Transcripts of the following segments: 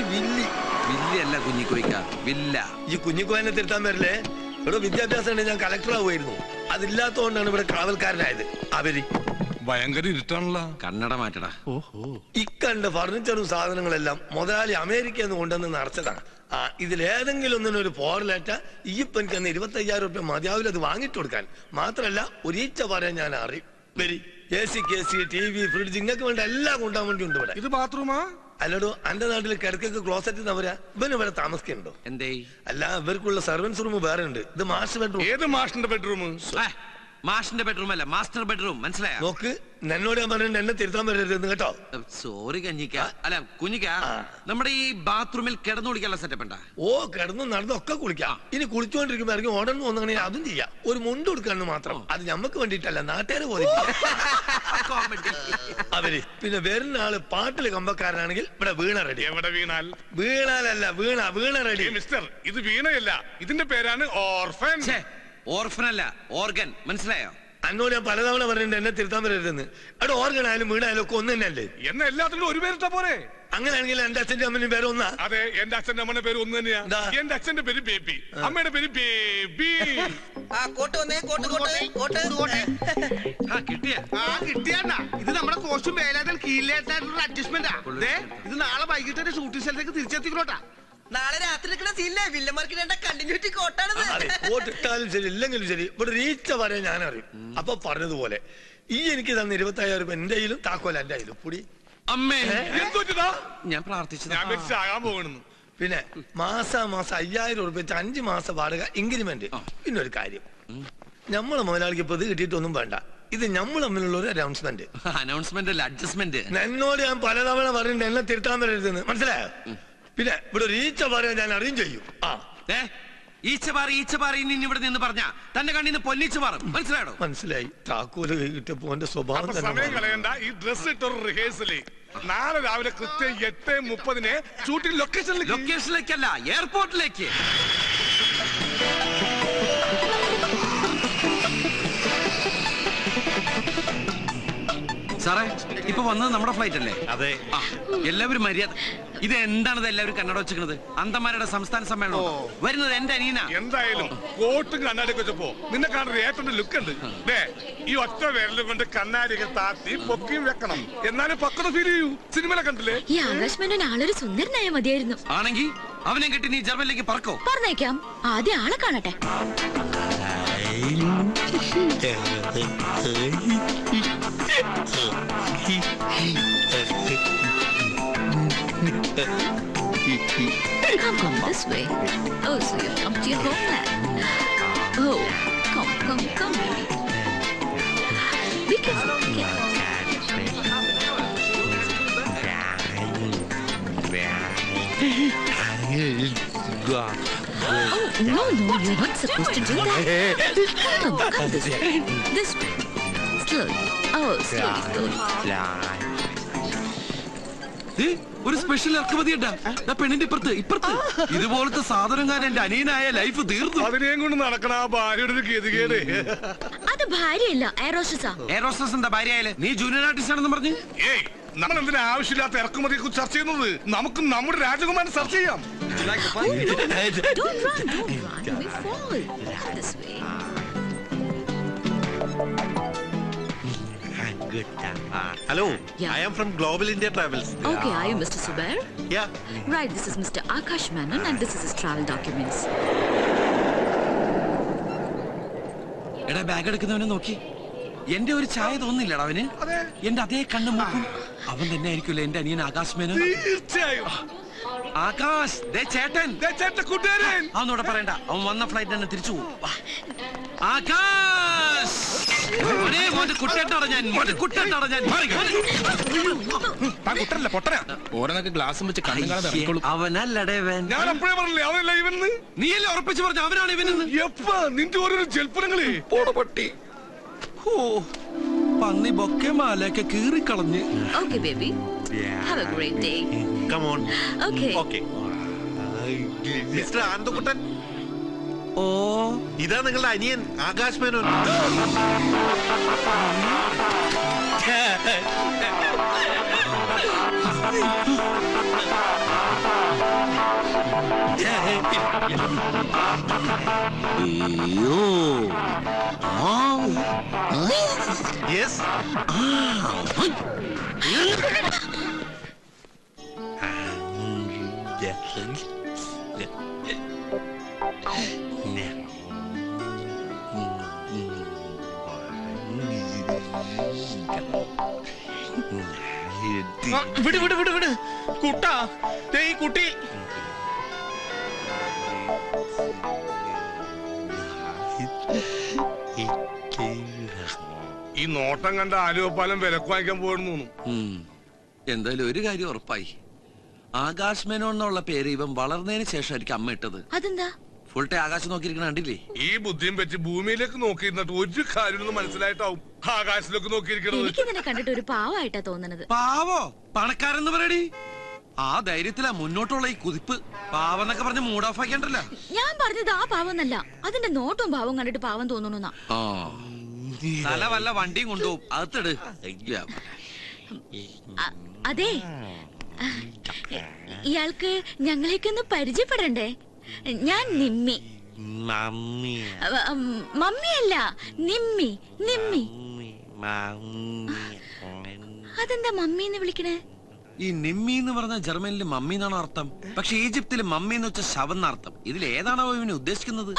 പേര് Willy. വില്ലല്ല കുഞ്ഞിക്കോയ്ക്ക, villa. ഈ കുഞ്ഞിക്കോയനെ തിരുത്താൻ വരില്ലേ? ഇവിടെ വിദ്യാഭ്യാസം ഉണ്ട്, ഞാൻ കളക്ടർ ആവുമായിരുന്നു. അതില്ലാത്തതുകൊണ്ടാണ് ഇവിടെ കാവൽക്കാരനായത്. അവര് ഭയങ്കര ഇരുട്ടാണല്ലോ. കണ്ണട മാറ്റടാ. ഇക്കണ്ട ഫർണിച്ചറും സാധനങ്ങളെല്ലാം മുതലാളി അമേരിക്കയിൽ നിന്ന് കൊണ്ടുവന്ന് നിറച്ചതാണ്. ഇതിലേതെങ്കിലും ഒന്നിനൊരു പോറലേറ്റ ഈപ്പനിക്ക് 25,000 രൂപ മതിയാവില്ല അത് വാങ്ങിട്ട് കൊടുക്കാൻ. മാത്രല്ല ഒരീച്ച പറയാൻ ഞാൻ അറിയും. വരി AC, KC, TV, ഫ്രിഡ്ജ് ഇങ്ങക്ക് വേണ്ട എല്ലാം കൊണ്ടാൻ വേണ്ടി ഉണ്ട് ഇവിടെ. ഇത് ബാത്റൂമാ? അല്ലടോ, അന്റെ നാട്ടിൽ കിടക്കൊക്കെ ക്ലോസറ്റ് എന്നവരാ. ഇവന് ഇവിടെ താമസിക്കുന്നുണ്ടോ? എന്തേ? അല്ല, ഇവർക്കുള്ള സർവൻസ് റൂം വേറെ ഉണ്ട്. ഇത് മാസ്റ്റർ ബെഡ്റൂം. ഏത് മാഷിന്റെ ബെഡ്റൂം? മാഷിന്റെ ബെഡ്റൂം അല്ല, മാസ്റ്റർ ബെഡ്റൂം. മനസ്സിലായോ? നോക്ക്, എന്നോട് ഞാൻ പറഞ്ഞിട്ട് എന്നെ തിരുത്താൻ വരരുതെന്ന് കേട്ടോ. സോറി കഞ്ഞിക്ക, അല്ല കുഞ്ഞിക്ക. നമ്മുടെ ഈ ബാത്റൂമിൽ കിടന്നു കുളിക്കാനുള്ള സെറ്റപ്പ് ഉണ്ടാ? ഓ, കിടന്നു നടന്നൊക്കെ കുളിക്കാം. ഇനി കുളിച്ചോണ്ടിരിക്കുമ്പോ ഇറങ്ങി ഓടണം തോന്നുകയാണെങ്കിൽ അതും ചെയ്യാം. ഒരു മുണ്ട് കൊടുക്കാന്ന് മാത്രം. അത് ഞമ്മക്ക് വേണ്ടിട്ടല്ല, നാട്ടുകാരെ പോലെ. അവര് പിന്നെ വരുന്ന ആള് പാട്ടില് കമ്പക്കാരനാണെങ്കിൽ ഇവിടെ വീണ റെഡി. എവിടെ വീണാൽ? വീണാലല്ല, വീണ റെഡി. മിസ്റ്റർ, ഇത് വീണയല്ല, ഇതിന്റെ പേരാണ് ഓർഫൻ. ഓർഫനല്ല, ഓർഗൻ. മനസ്സിലായോ? അന്നോട് ഞാൻ പലതവണ പറഞ്ഞിട്ടുണ്ട് എന്നെ തിരുത്താൻ വരരുതെന്ന്. അവിടെ ഓർഗൻ ആയാലും വീണായാലും ഒക്കെ ഒന്ന് തന്നെയല്ലേ? എന്നെ എല്ലാത്തിനും ഒരു പേരിട്ടാ പോരെ? അങ്ങനെയാണെങ്കിൽ എന്റെ അച്ഛന്റെ അമ്മന്റെ പേര് ഒന്നാ? അതെ, എന്റെ അച്ഛന്റെ അമ്മയുടെ പേര് ഒന്ന് തന്നെയാ. എന്റെ അച്ഛന്റെ പേര് ബേബി, അമ്മയുടെ പേര് ബേബി. കിട്ടിയാ ഇത് നമ്മുടെ കോച്ചും വേലാതൽ കീഴിലേറ്റായിട്ടുള്ള അഡ്ജസ്റ്റ്മെന്റാ. ഇത് നാളെ വൈകിട്ട് ഷൂട്ടിംഗ് സ്ഥലത്തേക്ക് തിരിച്ചെത്തിക്കോട്ടാ. നാളെ രാത്രി സീനിലെ വില്ലന്മാർക്ക് കണ്ടിന്യൂറ്റി കോട്ടാണ്. കോട്ടിട്ടാലും ശരി ഇല്ലെങ്കിലും ശരി ഇവിടെ റീച്ച പറയാൻ ഞാൻ അറിയും. അപ്പൊ പറഞ്ഞതുപോലെ ഈ എനിക്ക് തന്ന 25,000 രൂപ എന്റെ കയ്യിലും താക്കോല എന്റെ കയ്യിലും കൂടി. അമ്മേ, ഞാൻ പ്രാർത്ഥിച്ചതാകാൻ പോകുന്നു. പിന്നെ മാസം 5,000 രൂപ വെച്ച് 5 മാസം വാടക ഇൻക്രിമെന്റ്. പിന്നെ ഒരു കാര്യം, നമ്മളെ മുതലാളിക്ക് ഇപ്പൊ ഇത് കിട്ടിയിട്ടൊന്നും വേണ്ട. ഇത് നമ്മൾ തമ്മിലുള്ള ഒരു അനൗൺസ്മെന്റ്. അഡ്ജസ്റ്റ്മെന്റ്. എന്നോട് ഞാൻ പലതവണ പറഞ്ഞിട്ട് എന്നെ തിരുത്താൻ വരരുതെന്ന്. മനസ്സിലായോ? പിന്നെ ഇവിടെ ഒരു ഈച്ച പറയാൻ ഞാൻ അറിയും ചെയ്യും. ഈച്ചപാറി ഇവിടെ നിന്ന് പറഞ്ഞ തന്റെ കണ്ണിന്ന് പൊന്നിച്ച് മാറും. മനസ്സിലായോ? മനസ്സിലായി. താക്കോല് കിട്ടിയപ്പോ എന്റെ സ്വഭാവം സമയം കളയണ്ട. ഈ ഡ്രസ് ഇട്ടൊരു റിഹേഴ്സല് നാളെ രാവിലെ കൃത്യം 8:30 ഷൂട്ടിംഗ് ലൊക്കേഷനിലേക്കല്ല, എയർപോർട്ടിലേക്ക്. സാറേ, ഇപ്പൊ വന്നത് നമ്മുടെ ഫ്ലൈറ്റ് അല്ലേ? അതെ. എല്ലാവരും മര്യാദ. ഇത് എന്താണത് എല്ലാവരും കണ്ണട വെച്ചിരിക്കുന്നത്? അന്തന്മാരുടെ സംസ്ഥാന സമ്മേളനം വരുന്നത് എന്റെ അനിയനാ. എന്തായാലും കോട്ടും കണ്ണാടിയൊക്കെ വെച്ചപ്പോ നിന്നെ കാണുന്ന ഏറ്റവും ലുക്ക് ഉണ്ട്. ഈ ഒറ്റ വിരലും കൊണ്ട് കണ്ണാടിയൊക്കെ താത്തി പൊക്കിയും വെക്കണം, എന്നാലും പക്വത ഫീൽ ചെയ്യൂ. സിനിമയിലെ കണ്ടില്ലേ? ഈ ആകാശ് ആളൊരു സുന്ദരനായ മതിയായിരുന്നു. ആണെങ്കിൽ അവനെ കിട്ടി നീ ജർമ്മനിലേക്ക് പറക്കോ? പറഞ്ഞേക്കാം, ആദ്യം ആളെ കാണട്ടെ. Come this way. Oh, so you've come to your homeland. Oh, come, baby. Be careful, be careful. Oh, no, you're not supposed to do that. Come this way. This way. Slowly. Oh, slowly. ഒരു special ഇറക്കുമതി പെണ്ണിന്റെ ഇപ്പുറത്ത് ഇതുപോലത്തെ സാധനങ്ങൾ എന്റെ അനിയനായ life തീർന്നു. അതിനെയും കൊണ്ട് നടക്കണ ആ ഭാര്യയുടെ ഗതികേട്. അത് ഭാര്യയല്ല, എയറോസ്റ്റസാ. എയറോസ്റ്റസ് എന്താ ഭാര്യയായാലേ? നീ ജൂനിയർ ആർട്ടിസ്റ്റ് ആണെന്ന് പറഞ്ഞു. ഏയ്, നമ്മൾ എന്തിനാ ആവശ്യമില്ലാത്ത ഇറക്കുമതിയെ കുറിച്ച് ചർച്ച ചെയ്യുന്നത്? നമുക്ക് നമ്മുടെ രാജകുമാരൻ ചർച്ച ചെയ്യാം. Don't run. We fall. This way. Hello. Yeah. I am from Global India Travels. Okay, are you Mr. Subair? Yeah. Right, this is Mr. Akash Menon and this is his travel documents. എടാ, bag എടുക്കുന്നവനെ നോക്കി എന്റെ ഒരു ചായ തോന്നില്ലടാ അവന്. എന്റെ അതേ കണ്ണു മൂക്കും അവൻ തന്നെ ആയിരിക്കുമല്ലോ എന്റെ അനിയൻ ആകാശ് മേനോൻ. തീർച്ചയായും. ആകാശ്, ചേട്ടൻ കൂട്ടുകാരൻ. അവനോട് പറയണ്ട, അവൻ വന്ന ഫ്ലൈറ്റ് തന്നെ തിരിച്ചു പോകും. ആകാശ്, അവനല്ലടേ. ഞാൻ അപ്പോഴേ പറഞ്ഞില്ലേ അവനല്ല ഇവന്ന്. നീയല്ലേ ഉറപ്പിച്ചു പറഞ്ഞ അവനാണ് ഇവനെന്ന്. എപ്പാ നിന്റെ ഓരോരോ ജൽപ്പനങ്ങളെ പട്ടി. പന്നി ബൊക്കെ മാലയൊക്കെ കീറിക്കളഞ്ഞ്. Okay, baby. Have a great day. Come on. Okay. Okay. Mr. Anandakuttan. ഓ, ഇതാ നിങ്ങളുടെ അനിയൻ ആകാശ് മേനോൻ. യെസ് വിട് വിട് വിട് വിട് കുട്ടാ ദേ ഈ കുട്ടി ഈ നോട്ടം കണ്ട ആലുവപ്പാലം വിലക്ക് വാങ്ങിക്കാൻ പോയിരുന്നു. എന്തായാലും ഒരു കാര്യം ഉറപ്പായി. ആകാശ് മേനോൻ എന്നുള്ള പേര് ഇവൻ വളർന്നതിന് ശേഷമായിരിക്കും അമ്മ ഇട്ടത്. അതെന്താ? ഫുൾ ടൈം ആകാശം നോക്കിയിരിക്കണ കണ്ടില്ലേ? ഈ ബുദ്ധിയും വെച്ച് ഭൂമിയിലേക്ക് നോക്കിയിരുന്നിട്ട് ഒരു കാര്യം മനസ്സിലായിട്ടാവും ആകാശത്തിലേക്ക് നോക്കിയിരിക്കണത്. എനിക്ക് നിന്നെ കണ്ടിട്ട് ഒരു പാവായിട്ടാ തോന്നണത്. പാവോ? പണക്കാരെന്ന് പറയടി. ആ ധൈര്യത്തിലാ മുന്നോട്ടുള്ള ഈ കുതിപ്പ്. പാവെന്നൊക്കെ പറഞ്ഞ് മൂഡ് ഓഫ് ആക്കിയണ്ടല്ലോ. ഞാൻ പറഞ്ഞത് ആ പാവന്നല്ല, അതിന്റെ നോട്ടും ഭാവം കണ്ടിട്ട് പാവം തോന്നണുന്നാ. തല വല്ല വണ്ടിയും കൊണ്ടുപോകും. അകത്തിട്. അതെ, ഇയാൾക്ക് ഞങ്ങളെയൊക്കെ പരിചയപ്പെടണ്ടേ? ഞാൻ നിമ്മി. മമ്മിയല്ല, നിമ്മി. നിമ്മി. അതെന്താ മമ്മി എന്ന് വിളിക്കണേ? ഈ നിമ്മി എന്ന് പറഞ്ഞ ജർമ്മനിൽ മമ്മി എന്നാണ് അർത്ഥം. പക്ഷെ ഈജിപ്തിൽ മമ്മി എന്ന് വെച്ച ശവം എന്നർത്ഥം. ഇതിൽ ഏതാണോ ഇവന് ഉദ്ദേശിക്കുന്നത്?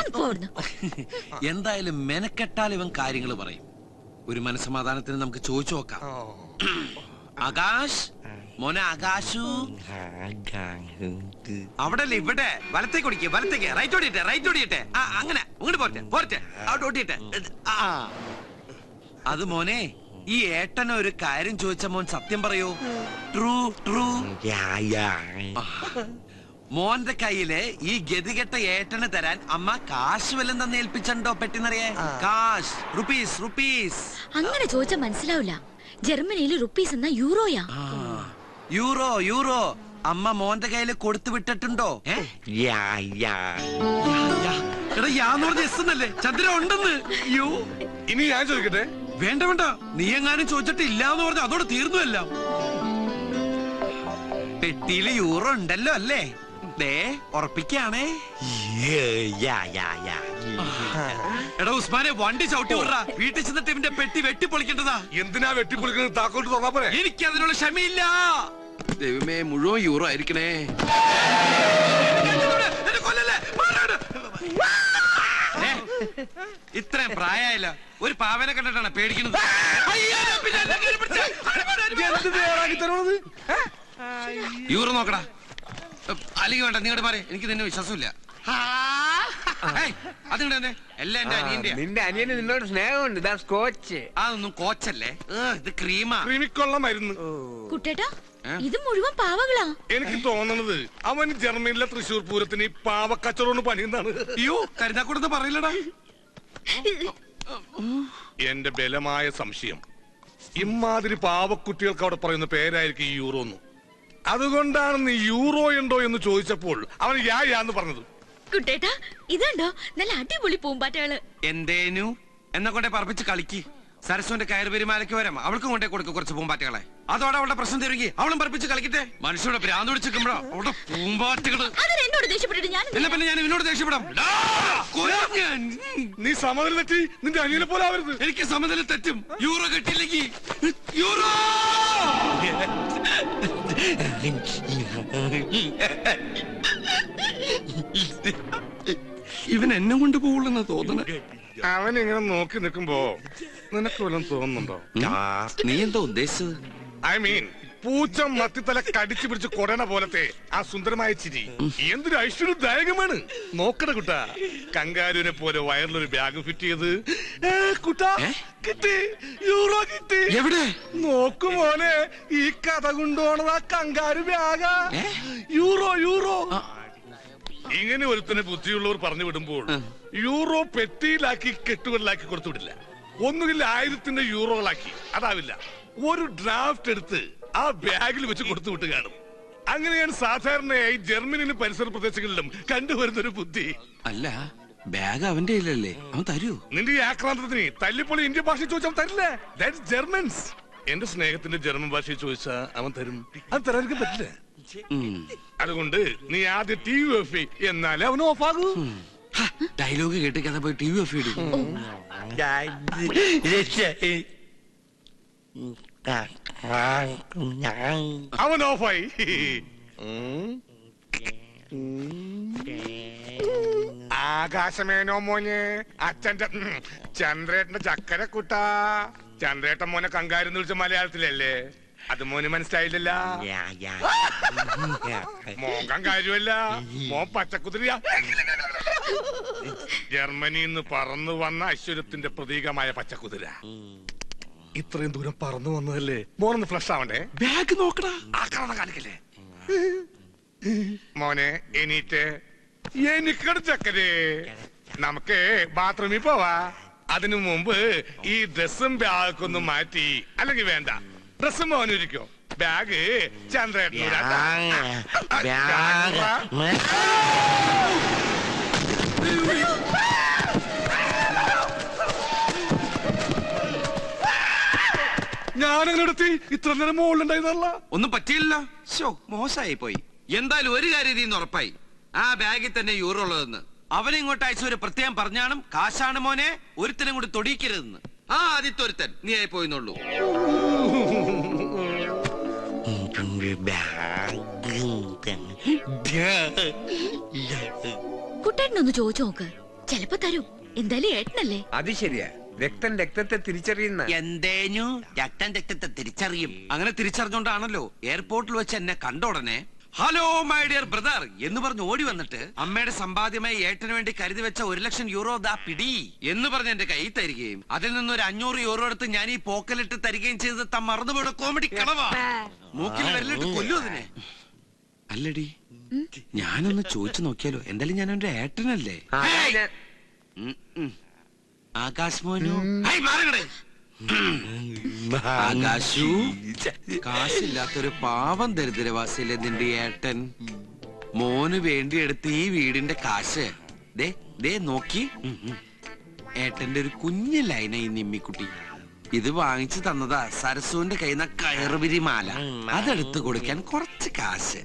എന്തായാലും മെനക്കെട്ടാൽ ഇവൻ കാര്യങ്ങൾ പറയും. ഒരു മനസ്സമാധാനത്തിന് നമുക്ക് ചോദിച്ചു നോക്കാം. ആകാശ്, മോനെ ആകാശു. അവിടെ അല്ലേ ഇവിടെ? വലത്തേക്ക് ഓടിക്കേ, വലത്തേക്ക്. റൈറ്റ് ഓടിയിട്ടെ, റൈറ്റ് ഓടിയിട്ടെ. അങ്ങനെ അങ്ങോട്ട് പോരട്ടെ, പോരട്ടെ. അവിടെ ഓടിയിട്ടെ. അത് മോനെ, ഈ ഏട്ടൻ ഒരു കാര്യം ചോദിച്ച മോൻ സത്യം പറയൂ. True true. മോന്റെ കയ്യില് ഈ ഗതികെട്ട ഏട്ടന് തരാൻ അമ്മ കാശ് വല്ലതും തന്നെ ഏൽപ്പിച്ചോ? പെട്ടിന്നറിയേ? കാശ്, റുപ്പീസ്, റുപ്പീസ്. അങ്ങനെ ചോദിച്ചാ മനസ്സിലാവില്ല. ജർമ്മനിയിൽ റുപ്പീസ് എന്ന യൂറോയാ. Euro, euro. അമ്മ മോന്റെ കയ്യില് കൊടുത്തു വിട്ടിട്ടുണ്ടോ? ചന്ദ്ര ഉണ്ടെന്ന്. ഇനി ഞാൻ ചോദിക്കട്ടെ? വേണ്ട വേണ്ട, നീ എങ്ങാനും ചോദിച്ചിട്ട് ഇല്ലാന്ന് പറഞ്ഞ അതോടെ തീർന്നു എല്ലാം. പെട്ടിയില് യൂറോ ഉണ്ടല്ലോ അല്ലേ? ദേ ഉറപ്പിക്കാണേ. എടാ ഉസ്മാനെ, വണ്ടി ചവിട്ടി വിടറാ. വീട്ടിൽ ചെന്നിട്ട് ഇവന്റെ പെട്ടി വെട്ടിപ്പൊളിക്കേണ്ടതാ. എന്തിനാ വെട്ടിപ്പൊളിക്കുന്നത്? താക്കോട്ട് തുറന്നാ പോരെ? എനിക്ക് അതിനുള്ള ക്ഷമയില്ല. ദൈവമേ, മുഴുവൻ യൂറോ ആയിരിക്കണേ. ഇത്രയും പ്രായമായില്ല, ഒരു പാവനെ കണ്ടിട്ടാണ് പേടിക്കുന്നത്. യൂറോ നോക്കടാ. അല്ലെങ്കിൽ വേണ്ട, നീങ്ങോട്ട് മാറി. എനിക്ക് നിന്നെ വിശ്വാസമില്ല. അതുകൊണ്ട് തന്നെ എല്ലാം എന്റെ അനിയന്റെ. നിന്റെ അനിയന് നിന്നോട് സ്നേഹമുണ്ട്. ഇതാ സ്കോച്ച്. അതൊന്നും കോച്ചല്ലേ, ഇത് ക്രീമാ. ക്രീമിക്കൊള്ള മരുന്ന്. കുട്ടേട്ടാ, ഇത് മുഴുവൻ പാവകളാ. എനിക്ക് തോന്നണത് അവൻ ജർമ്മനിലെ തൃശ്ശൂർ പൂരത്തിന് ഈ പാവക്കച്ചവടം പണിയുന്നതാണ്. അയ്യോ, കരുതാക്കൂടെന്ന് പറയില്ലടാ. എന്റെ ബലമായ സംശയം, ഇമാതിരി പാവക്കുട്ടികൾക്ക് അവിടെ പറയുന്ന പേരായിരിക്കും ഈ യൂറോ എന്ന്. അതുകൊണ്ടാണ് നീ യൂറോ ഉണ്ടോ എന്ന് ചോദിച്ചപ്പോൾ അവൻ യാന്ന് പറഞ്ഞത്. കുട്ടേട്ടാ, ഇതുണ്ടോ നല്ല അടിപൊളി പൂമ്പാറ്റകള്. എന്തേനു എന്നെ കൊണ്ടേ പറപ്പിച്ച് കളിക്ക്. സരസ്വന്റെ കയർ പെരുമാലയ്ക്ക് വരാം. അവൾക്കും കൊണ്ടേ കൊടുക്കും കുറച്ച് പൂമ്പാറ്റകളെ. അതോടെ അവളുടെ പ്രശ്നം തീരുകി അവളും പറപ്പിച്ച് കളിക്കട്ടെ. മനുഷ്യരുടെ ഭ്രാന്ത് പിടിച്ചിരിക്കുമ്പോഴോ അവളുടെ പൂമ്പാറ്റകള്. എന്നോട് ദേഷ്യപ്പെട്ടിട്ട് ഞാൻ എന്നാ പിന്നെ ഞാൻ ഇവനോട് ദേഷ്യപ്പെടാം. നീ സമനില തെറ്റി നിന്റെ അനിയനെ പോലെ ആവരുത്. എനിക്ക് സമനില തെറ്റും. യൂറോ കിട്ടിയില്ലെങ്കിൽ യൂറോ. ഇവൻ എന്നെ കൊണ്ട് പോകുള്ളെന്നാ തോന്നണ. അവൻ ഇങ്ങനെ നോക്കി നിൽക്കുമ്പോ നിനക്ക് വല്ലതും തോന്നുന്നുണ്ടോ? നീ എന്താ ഉദ്ദേശിച്ചത്? ഐ മീൻ, പൂച്ച മത്തിത്തല കടിച്ചു പിടിച്ച് കൊടണ പോലത്തെ ആ സുന്ദരമായ ചിരി എന്തൊരു ഐശ്വര്യദായകമാണ്. നോക്കട കുട്ടാ, കങ്കാരുവിനെ പോലെ വയറിലൊരു ബാഗ് ഫിറ്റ് ചെയ്ത്. കുട്ടാ, കിട്ടി, യൂറോ കിട്ടി. എവിടെ? നോക്കു മോനെ, ഈ കഥ കൊണ്ടുപോണത് ആ കങ്കാരു ബാഗാ. Euro, euro. ഇങ്ങനെ ഒരുത്തനെ ബുദ്ധിയുള്ളവർ പറഞ്ഞു വിടുമ്പോൾ യൂറോ പെട്ടിയിലാക്കി കെട്ടുകളിലാക്കി കൊടുത്തുവിടില്ല. ഒന്നുകിൽ 1000 യൂറോകളാക്കി, അതാവില്ല, ഒരു ഡ്രാഫ്റ്റ് എടുത്ത് ആ ബാഗിൽ വെച്ച് കൊടുത്തു വിട്ട് കാണും. അങ്ങനെയാണ് സാധാരണയായി ജർമ്മനിയിലും പരിസര പ്രദേശങ്ങളിലും കണ്ടുവരുന്നൊരു ബുദ്ധി. അല്ല, ബാഗ് അവന്റെ ഇല്ലല്ലേ, അവൻ തരൂ? നിന്റെ ഈ ആക്രാന്തത്തിന് തല്ലിപ്പൊളി ഇന്ത്യൻ ഭാഷ ചോദിച്ചാൽ തരില്ല. That's Germans. എന്റെ സ്നേഹത്തിന്റെ ജർമ്മൻ ഭാഷയിൽ ചോദിച്ചാ അവൻ തരും. അത് തരാതിരിക്കാൻ പറ്റില്ല. അതുകൊണ്ട് നീ ആദ്യം TV ഓഫ് ചെയ്യ്. എന്നാലേ അവൻ ഓഫാകൂ. ഡയലോഗ് കേട്ട് കഥ പോയി TV ഓഫ് ചെയ്തു. അവൻ ഓഫായി. ആകാശമേനോ മോനെ അച്ഛന്റെ ചന്ദ്രേട്ടന്റെ ചക്കര കുട്ടാ. ചന്ദ്രേട്ടൻ മോനെ കങ്കാരെന്ന് വിളിച്ച മലയാളത്തിലല്ലേ? അത് മോന് മനസ്സിലായില്ലല്ല. മോൻ കങ്കാരുമല്ല, മോൻ പച്ചക്കുതിരിയാ. ജർമ്മനിയിൽ നിന്ന് പറന്നു വന്ന ഐശ്വര്യത്തിന്റെ പ്രതീകമായ പച്ചക്കുതിര. ഇത്രയും ദൂരം പറന്നു വന്നതല്ലേ, മോനൊന്ന് ഫ്ലഷ് ആവണ്ടേ? ബാഗ് നോക്കടാ. ആക്രമണം കാണിക്കല്ലേ മോനെ? എണീറ്റ്. എനിക്കട് ചക്കരേ, നമുക്ക് ബാത്റൂമിൽ പോവാ. അതിനു മുമ്പ് ഈ ഡ്രസ്സും ബാഗൊക്കെ ഒന്ന് മാറ്റി. അല്ലെങ്കിൽ വേണ്ട, ഡ്രസ്സും മോനിരിക്കോ, ബാഗ് ചന്ദ്രേട്ടൻ. ഞാനങ്ങനെ എടുത്തി ഇത്ര നേരം മുകളിലുണ്ടായിരുന്നല്ല. ഒന്നും പറ്റിയില്ല. മോശമായി പോയി. എന്തായാലും ഒരു കാര്യം ഇതിന്ന് ഉറപ്പായി, ആ ബാഗിൽ തന്നെ യൂറോ ഉള്ളതെന്ന്. അവനെ ഇങ്ങോട്ട് അയച്ച ഒരു പ്രത്യേകം പറഞ്ഞാണ്, കാശാണ് മോനെ, ഒരുത്തനും കൂടി തൊടിയിക്കരുതെന്ന്. ആ ആദ്യത്തെ ഒരുത്തൻ നീ ആയി പോയിന്നുള്ളൂ. കുട്ടേട്ടനൊന്ന് ചോദിച്ചു നോക്ക്, ചെലപ്പോ തരും. എന്തായാലും ഏട്ടനല്ലേ. അത് ശരിയാ, രക്തം രക്തത്തെ തിരിച്ചറിയുന്ന. എന്തേനു രക്തത്തെ തിരിച്ചറിയും. അങ്ങനെ തിരിച്ചറിഞ്ഞോണ്ടാണല്ലോ എയർപോർട്ടിൽ വെച്ച് എന്നെ കണ്ട ഉടനെ ഹലോ മൈ ഡിയർ ബ്രദർ എന്ന് പറഞ്ഞ് ഓടി വന്നിട്ട് അമ്മയുടെ സമ്പാദ്യമായി ഏട്ടന് വേണ്ടി കരുതി വെച്ച 1,00,000 യൂറോ ദാ പിടി എന്ന് പറഞ്ഞ് എന്റെ കൈ തരികയും അതിൽ നിന്നൊരു 500 യൂറോ എടുത്ത് ഞാൻ ഈ പോക്കലിട്ട് തരികയും ചെയ്ത് താൻ മറന്നുപോയ കോമഡി കളവാ. മൂക്കിൽ വരലിട്ട് കൊല്ലു അതിനെ. അല്ലടി, ഞാനൊന്ന് ചോദിച്ചു നോക്കിയാലോ? എന്തായാലും ഞാൻ എന്റെ ഏട്ടനല്ലേ. ആകാശ് മോനു, ആകാശു, കാശില്ലാത്തൊരു പാവം ദരിദ്രവാസിയിലെ നിന്റെ ഏട്ടൻ. മോന് വേണ്ടി എടുത്ത് ഈ വീടിന്റെ കാശ് ദേ നോക്കി. ഏട്ടന്റെ ഒരു കുഞ്ഞു ലൈന ഈ നിമ്മിക്കുട്ടി. ഇത് വാങ്ങിച്ചു തന്നതാ സരസുവിന്റെ കയ്യിൽ നിന്ന് കയറുപിരി മാല. അതെടുത്ത് കൊടുക്കാൻ കുറച്ച് കാശ്.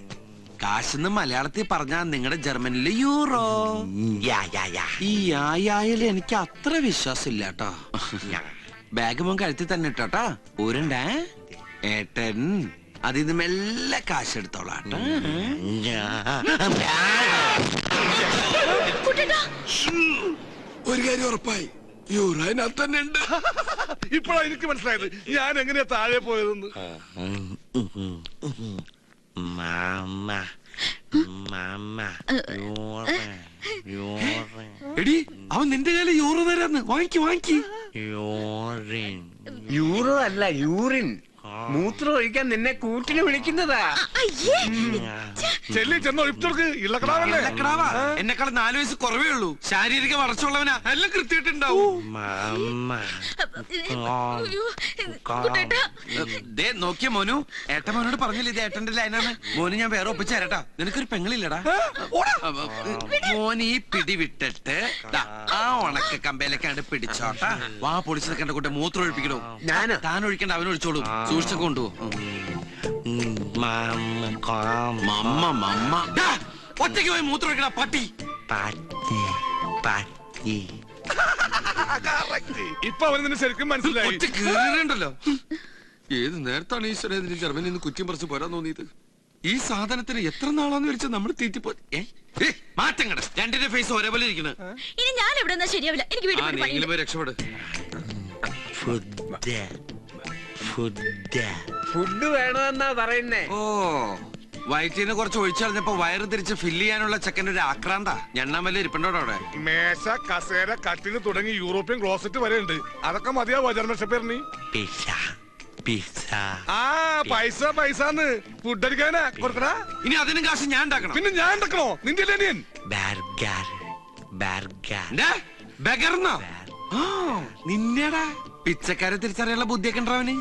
കാശെന്ന് മലയാളത്തിൽ പറഞ്ഞാ നിങ്ങളുടെ ജർമ്മനിലെ യൂറോ. ഈ ആയാലും എനിക്ക് അത്ര വിശ്വാസം ഇല്ല കേട്ടോ. ബാഗ് മോൻ കഴുത്തിൽ തന്നെ ഇട്ടോട്ടാ. ഊരണ്ടേ ഏട്ടൻ അതിന്ന് മെല്ലെ കാശ് എടുത്തോളാട്ടോ. ഒരു കാര്യം ഉറപ്പായി, യൂറോ അതിനകത്ത് തന്നെ ഉണ്ട്. ഇപ്പോഴാ എനിക്ക് മനസ്സിലായത് ഞാൻ എങ്ങനെയാ താഴെ പോയതെന്ന്. എടി, അവൻ നിന്റെ കയ്യില് യൂറോ തരാന്ന്. വാങ്ങിക്ക്. യൂറോ അല്ല, യൂറിൻ. മൂത്രം ഒഴിക്കാൻ നിന്നെ കൂട്ടിന് വിളിക്കുന്നതാ. ചെല്ലി ചെന്നോ ഇപ്പോഴേക്ക് ഇള്ളക്കടാവല്ലേ? ഇളക്കടാവാ. എന്നെക്കാൾ 4 വയസ്സ് കുറവേ ഉള്ളൂ. ശാരീരിക വളർച്ചയുള്ളവനാ. എല്ലാം കൃത്യമായിട്ടുണ്ടാവും. നോക്കിയ മോനു, ഏട്ടൻ മോനോട് പറഞ്ഞില്ല ഇത് ഏട്ടന്റെ ലൈനാണ്. മോന് ഞാൻ വേറെ ഒപ്പിച്ചു തരട്ടാ. നിനക്കൊരു പെങ്ങളില്ലടാ. മോൻ ഈ പിടി വിട്ടിട്ട് ആ ഉണക്ക കമ്പയിലേക്കാണ് പിടിച്ചോട്ടാ. വാ പൊളിച്ചു നിൽക്കേണ്ട കൂട്ടെ മൂത്രം ഒഴിപ്പിക്കണോ? താൻ ഒഴിക്കണ്ട, അവനൊഴിച്ചോളൂ. സൂക്ഷിച്ചൊക്കെ കൊണ്ടുപോ. ഒറ്റയ്ക്ക് പോയി മൂത്രം ഒഴിക്കണ പട്ടി. ഇപ്പൊ അവന് നിന്നെ ശരിക്കും മനസ്സിലായി. ഒറ്റ കീറിണ്ടല്ലോ. ഏത് നേരത്താണ് ഈശ്വരൻ ഇതിന് ജർമ്മനിൽ നിന്ന് കുറ്റം പറിച്ച് പോരാൻ തോന്നിയത്? ഈ സാധനത്തിന് എത്ര നാളാന്ന് വിളിച്ചാൽ നമ്മൾ തീറ്റിപ്പോ മാറ്റങ്ങട. രണ്ടിന്റെ ഫേസ് ഒരേപോലെ ഇരിക്കണ. ഇനി ഞാൻ എവിടെ ശരിയാവില്ല. എനിക്ക് വീട്ടിൽ പോയി രക്ഷപ്പെട്. ഫുഡ് വേണമെന്നാ പറയുന്നേ. ഓ, വയറ്റിന്ന് കുറച്ച് ഒഴിച്ചറിഞ്ഞപ്പോ വയറ് തിരിച്ച് ഫില്ല് ചെയ്യാനുള്ള ചെക്കൻ്റെ ഒരു ആക്രാന്ത. ഞണ്ണാൻ വല്ല ഇരിപ്പുണ്ടോടെ അവിടെ? മേശ, കസേര, കട്ടില് തുടങ്ങി യൂറോപ്യൻ ക്ലോസറ്റ് വരെ ഉണ്ട്. അതൊക്കെ മതിയാവോ ജർമ്മൻ ഷെപ്പേറിന്? ആ പൈസ പൈസന്ന് ഫുഡ് അടിക്കാനാ കൊടുക്കണ. ഇനി അതിനും കാശ് ഞാൻ ഉണ്ടാക്കണം. പിന്നെ ഞാൻ ഉണ്ടാക്കണോ? നിന്റെ അനിയൻ നിന്നെടാ പിച്ചക്കാരെ തിരിച്ചറിയാനുള്ള ബുദ്ധിയൊക്കെ ഉണ്ടോ അവന്?